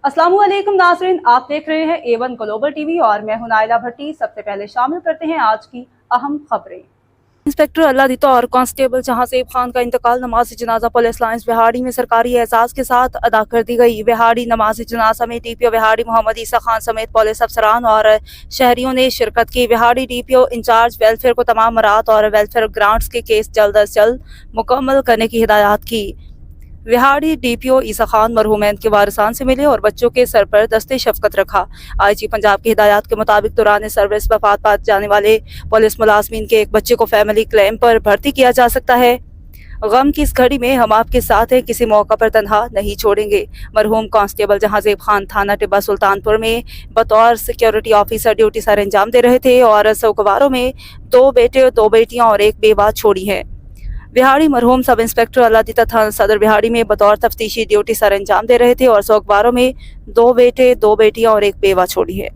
अस्सलामु अलैकुम नाज़रीन, आप देख रहे हैं A1 ग्लोबल टीवी और मैं हूं नाइला भट्टी। सबसे पहले शामिल करते हैं आज की अहम खबरें। इंस्पेक्टर अल्लादीता और कांस्टेबल जहांसेब खान का इंतकाल नमाज जनाजा पुलिस लाइन्स बिहाड़ी में सरकारी एजाज के साथ अदा कर दी गई। बिहाड़ी नमाज जनाजा में DPO बिहाड़ी मोहम्मद ईसा खान समेत पुलिस अफसरान और शहरियों ने शिरकत की। बिहाड़ी DPO इंचार्ज वेलफेयर को तमाम मराहत और वेलफेयर ग्रांट्स के केस जल्द अज जल्द मुकम्मल करने की हिदायत की। बिहाड़ी DPO ईसा खान मरहूमैन के वारिसान से मिले और बच्चों के सर पर दस्ते शफकत रखा। IG पंजाब की हिदायत के मुताबिक दौरान सर्विस वफात पा जाने वाले पुलिस मुलाजमीन के एक बच्चे को फैमिली क्लेम पर भर्ती किया जा सकता है। गम की इस घड़ी में हम आपके साथ हैं, किसी मौका पर तनहा नहीं छोड़ेंगे। मरहूम कांस्टेबल जहांसेब खान थाना टिब्बा सुल्तानपुर में बतौर सिक्योरिटी ऑफिसर ड्यूटी सर अंजाम दे रहे थे और सौगवारों में 2 बेटे 2 बेटियां और 1 बेवा छोड़ी है। बिहाड़ी मरहूम सब इंस्पेक्टर अल्लादीता थाना सदर बिहाड़ी में बतौर तफ्तीशी ड्यूटी सर अंजाम दे रहे थे और सौगवारों में 2 बेटे 2 बेटियां और 1 बेवा छोड़ी है।